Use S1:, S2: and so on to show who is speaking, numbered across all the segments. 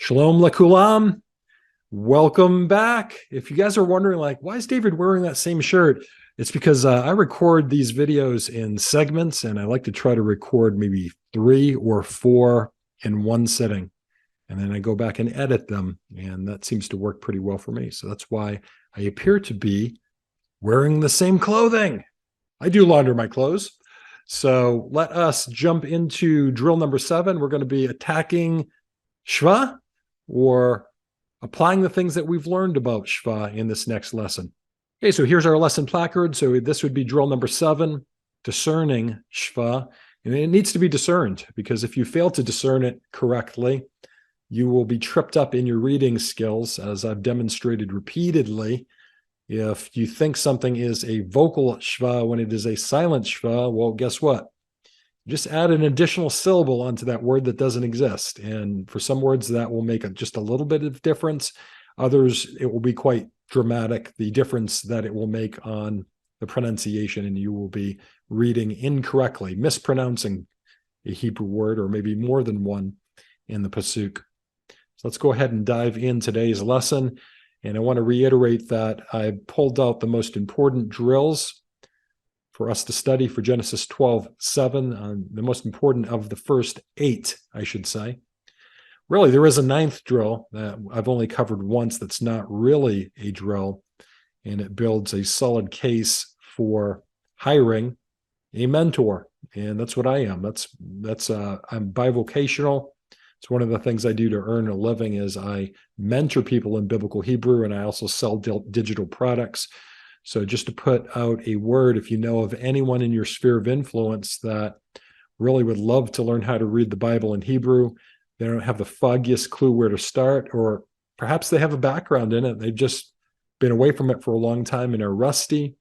S1: Shalom lakulam. Welcome back. If you guys are wondering, like, why is David wearing that same shirt? It's because I record these videos in segments, and I like to try to record maybe 3 or 4 in one sitting. And then I go back and edit them, and that seems to work pretty well for me. So that's why I appear to be wearing the same clothing. I do launder my clothes. So let us jump into drill number 7. We're going to be attacking Shewa, or applying the things that we've learned about Shewa in this next lesson. Okay, so here's our lesson placard. So this would be drill number 7, discerning Shewa. And it needs to be discerned, because if you fail to discern it correctly, you will be tripped up in your reading skills, as I've demonstrated repeatedly. If you think something is a vocal Shewa when it is a silent Shewa, well, guess what? Just add an additional syllable onto that word that doesn't exist. And for some words, that will make just a little bit of difference. Others, it will be quite dramatic, the difference that it will make on the pronunciation, and you will be reading incorrectly, mispronouncing a Hebrew word, or maybe more than one in the Pasuk. So let's go ahead and dive in today's lesson. And I want to reiterate that I pulled out the most important drills for us to study for Genesis 12:7, the most important of the first 8, I should say. Really, there is a 9th drill that I've only covered once that's not really a drill, and it builds a solid case for hiring a mentor, and that's what I am. I'm bivocational. It's one of the things I do to earn a living is I mentor people in biblical Hebrew, and I also sell digital products. So just to put out a word, if you know of anyone in your sphere of influence that really would love to learn how to read the Bible in Hebrew, they don't have the foggiest clue where to start, or perhaps they have a background in it, they've just been away from it for a long time and are rusty,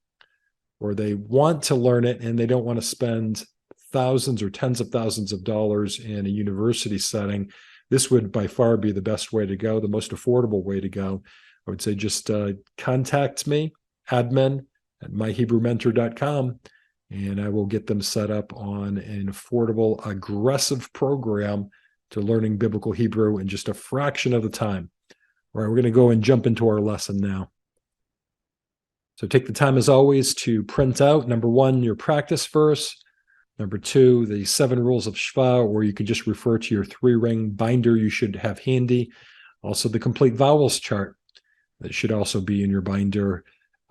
S1: or they want to learn it and they don't want to spend thousands or tens of thousands of dollars in a university setting, this would by far be the best way to go, the most affordable way to go. I would say just contact me, admin@myhebrewmentor.com, and I will get them set up on an affordable, aggressive program to learning biblical Hebrew in just a fraction of the time. All right, we're going to go and jump into our lesson now. So take the time, as always, to print out, number 1, your practice verse, number 2, the 7 rules of Shewa, or you can just refer to your 3-ring binder you should have handy. Also, the complete vowels chart that should also be in your binder.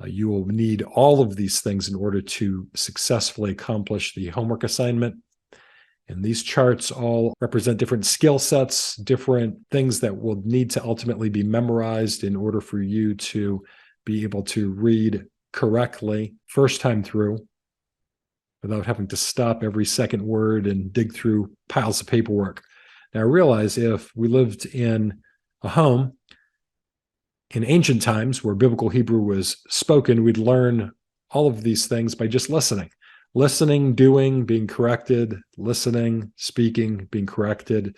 S1: You will need all of these things in order to successfully accomplish the homework assignment. And these charts all represent different skill sets, different things that will need to ultimately be memorized in order for you to be able to read correctly first time through without having to stop every second word and dig through piles of paperwork. Now, I realize if we lived in a home in ancient times where biblical Hebrew was spoken, we'd learn all of these things by just listening. Listening, doing, being corrected, listening, speaking, being corrected.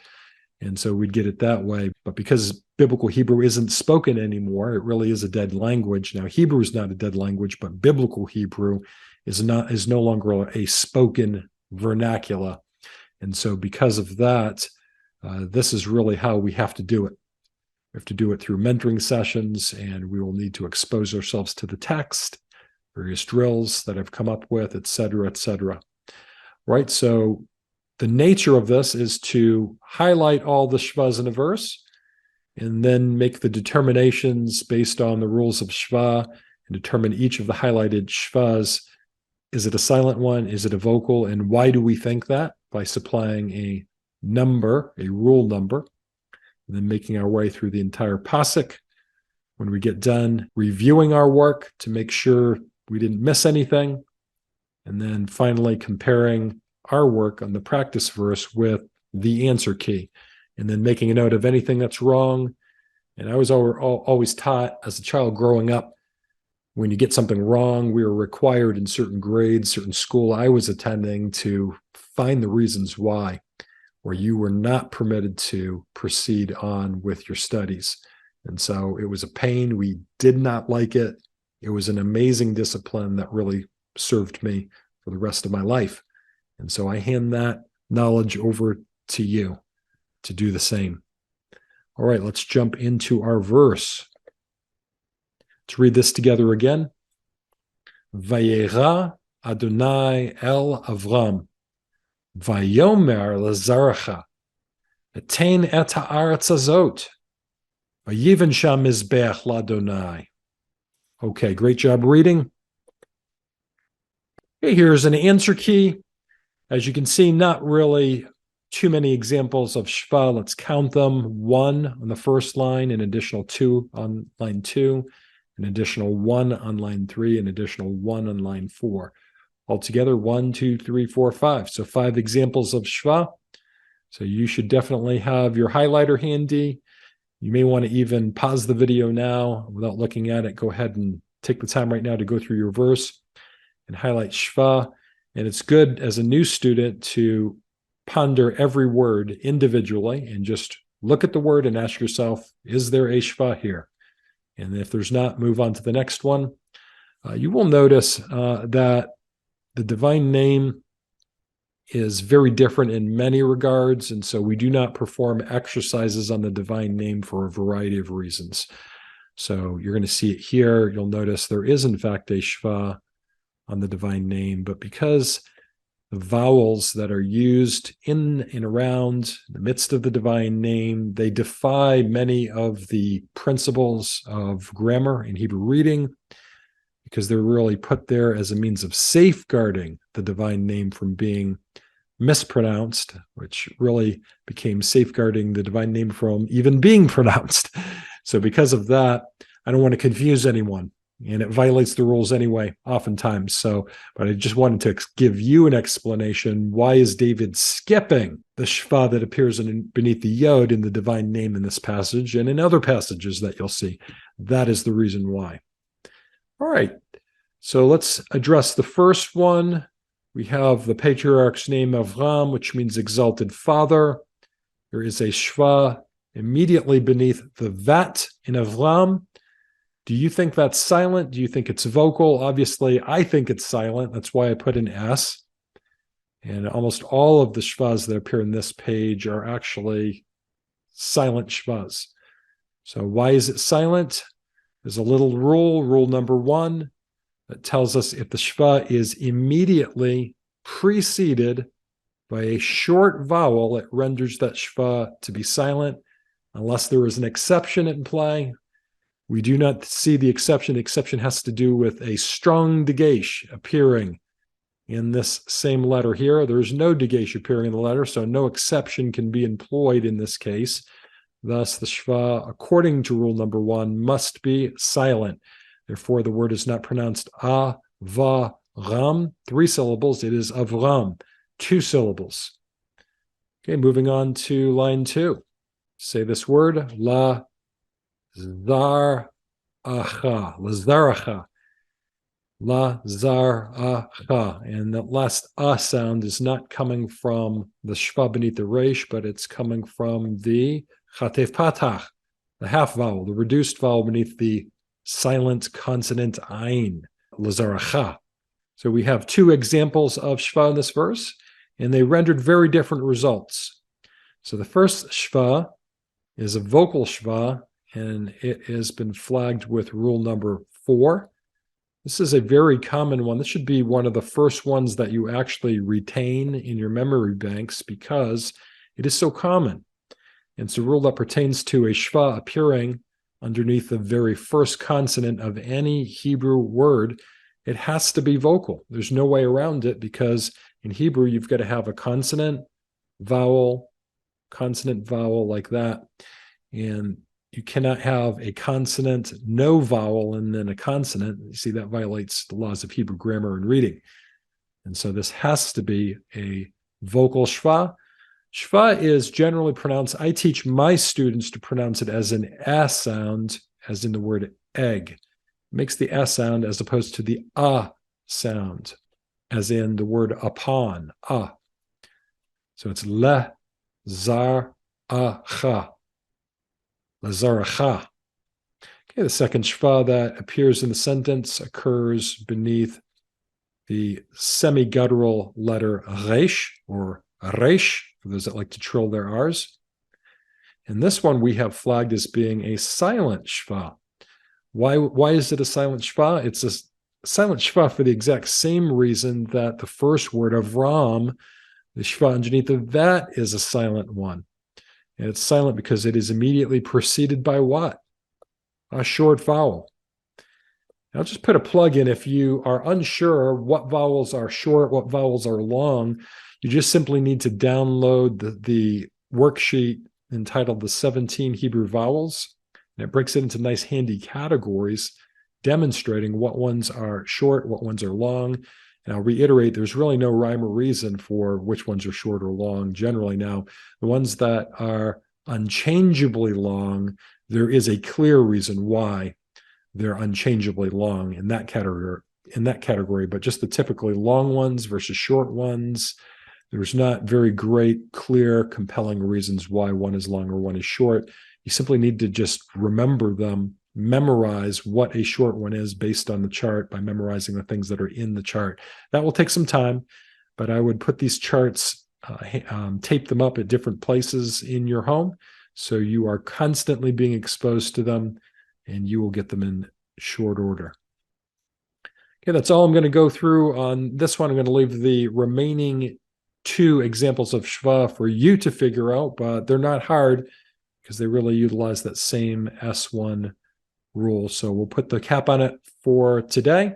S1: And so we'd get it that way. But because biblical Hebrew isn't spoken anymore, it really is a dead language. Now, Hebrew is not a dead language, but biblical Hebrew is no longer a spoken vernacular. And so because of that, this is really how we have to do it. We have to do it through mentoring sessions, and we will need to expose ourselves to the text, various drills that I've come up with, et cetera, et cetera. Right? So the nature of this is to highlight all the Shewas in a verse, and then make the determinations based on the rules of Shewa, and determine each of the highlighted Shewas. Is it a silent one? Is it a vocal? And why do we think that? By supplying a number, a rule number, and then making our way through the entire Pasuk. When we get done reviewing our work to make sure we didn't miss anything, and then finally comparing our work on the practice verse with the answer key, and then making a note of anything that's wrong. And I was always taught as a child growing up, when you get something wrong, we were required in certain grades, certain school I was attending, to find the reasons why, or you were not permitted to proceed on with your studies. And so it was a pain. We did not like it. It was an amazing discipline that really served me for the rest of my life. And so I hand that knowledge over to you to do the same. All right, let's jump into our verse. Let's read this together again. Vayera Adonai el Avram, Vayomer lezarecha, Etain et haaretz azot, Vayiven sham mizbeach ladonai. Okay, great job reading. Okay, here's an answer key. As you can see, not really too many examples of Shewa. Let's count them. 1 on the first line, an additional 2 on line 2, an additional 1 on line 3, an additional 1 on line 4. Altogether, 1, 2, 3, 4, 5. So 5 examples of Shewa. So you should definitely have your highlighter handy. You may want to even pause the video now without looking at it. Go ahead and take the time right now to go through your verse and highlight Shewa. And it's good as a new student to ponder every word individually and just look at the word and ask yourself, is there a Shewa here? And if there's not, move on to the next one. You will notice that the divine name is very different in many regards, and so we do not perform exercises on the divine name for a variety of reasons. So you're going to see it here. You'll notice there is, in fact, a Shewa on the divine name, but because the vowels that are used in and around the midst of the divine name, they defy many of the principles of grammar and Hebrew reading, because they're really put there as a means of safeguarding the divine name from being mispronounced, which really became safeguarding the divine name from even being pronounced. So because of that, I don't want to confuse anyone, and it violates the rules anyway, oftentimes. So, but I just wanted to give you an explanation. Why is David skipping the Shewa that appears beneath the Yod in the divine name in this passage and in other passages that you'll see? That is the reason why. All right, so let's address the first one. We have the patriarch's name, Avram, which means exalted father. There is a Shewa immediately beneath the vat in Avram. Do you think that's silent? Do you think it's vocal? Obviously, I think it's silent. That's why I put an S. And almost all of the Shewas that appear in this page are actually silent Shewas. So why is it silent? There's a little rule, rule number 1, that tells us if the Shewa is immediately preceded by a short vowel, it renders that Shewa to be silent, unless there is an exception in play. We do not see the exception. The exception has to do with a strong dagesh appearing in this same letter here. There's no dagesh appearing in the letter, so no exception can be employed in this case. Thus, the Shewa, according to rule number 1, must be silent. Therefore, the word is not pronounced ram, 3 syllables. It is avram, 2 syllables. Okay, moving on to line 2. Say this word, la zaracha, and the last sound is not coming from the Shewa beneath the resh, but it's coming from the chatef patach, the half vowel, the reduced vowel beneath the silent consonant ayin, lazaracha. So we have 2 examples of Shewa in this verse, and they rendered very different results. So the first Shewa is a vocal Shewa, and it has been flagged with rule number 4. This is a very common one. This should be one of the first ones that you actually retain in your memory banks because it is so common. It's a rule that pertains to a Shewa appearing underneath the very first consonant of any Hebrew word. It has to be vocal. There's no way around it, because in Hebrew, you've got to have a consonant, vowel like that. And you cannot have a consonant, no vowel, and then a consonant. You see, that violates the laws of Hebrew grammar and reading. And so this has to be a vocal Shewa. Shewa is generally pronounced, I teach my students to pronounce it as an S sound, as in the word egg. It makes the S sound as opposed to the sound, as in the word upon, So it's le, zar, cha. Lazaracha. Okay, the second Shewa that appears in the sentence occurs beneath the semi-guttural letter resh, or resh, for those that like to trill their R's. And this one we have flagged as being a silent shva. Why is it a silent shva? It's a silent shva for the exact same reason that the first word of Ram, the shva underneath of that, is a silent one. And it's silent because it is immediately preceded by what? A short vowel. I'll just put a plug in. If you are unsure what vowels are short, what vowels are long, you just simply need to download the worksheet entitled The 17 Hebrew Vowels. And it breaks it into nice handy categories, demonstrating what ones are short, what ones are long. And I'll reiterate, there's really no rhyme or reason for which ones are short or long. Generally now, the ones that are unchangeably long, there is a clear reason why they're unchangeably long in that category. But just the typically long ones versus short ones, there's not very great, clear, compelling reasons why one is long or one is short. You simply need to just remember them, memorize what a short one is based on the chart by memorizing the things that are in the chart. That will take some time, but I would put these charts, tape them up at different places in your home so you are constantly being exposed to them, and you will get them in short order. Okay, that's all I'm going to go through on this one. I'm going to leave the remaining 2 examples of shva for you to figure out, but they're not hard because they really utilize that same S1 rule. So we'll put the cap on it for today.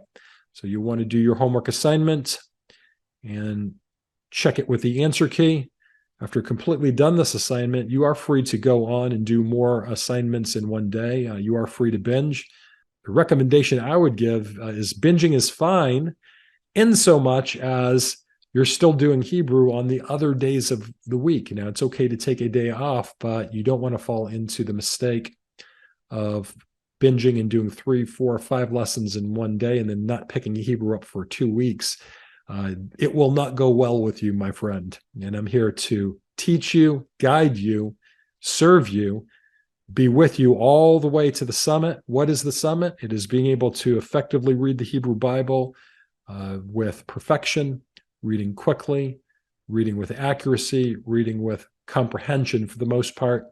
S1: So you want to do your homework assignment and check it with the answer key. After completely done this assignment, you are free to go on and do more assignments in one day. You are free to binge. The recommendation I would give is binging is fine in so much as you're still doing Hebrew on the other days of the week. Now, it's okay to take a day off, but you don't want to fall into the mistake of binging and doing 3, 4, 5 lessons in one day and then not picking Hebrew up for 2 weeks. It will not go well with you, my friend. And I'm here to teach you, guide you, serve you, be with you all the way to the summit. What is the summit? It is being able to effectively read the Hebrew Bible with perfection, reading quickly, reading with accuracy, reading with comprehension for the most part.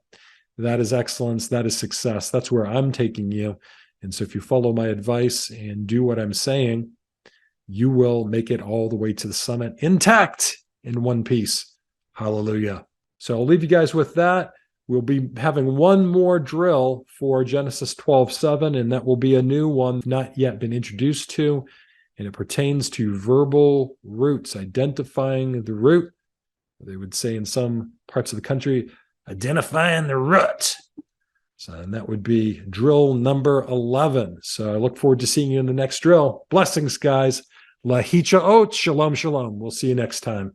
S1: That is excellence. That is success. That's where I'm taking you. And so if you follow my advice and do what I'm saying, you will make it all the way to the summit intact in one piece. Hallelujah. So I'll leave you guys with that. We'll be having one more drill for Genesis 12:7, and that will be a new one not yet been introduced to. And it pertains to verbal roots, identifying the root. They would say in some parts of the country, identifying the root. So, and that would be drill number 11. So I look forward to seeing you in the next drill. Blessings, guys. Lahicha ot. Shalom, shalom. We'll see you next time.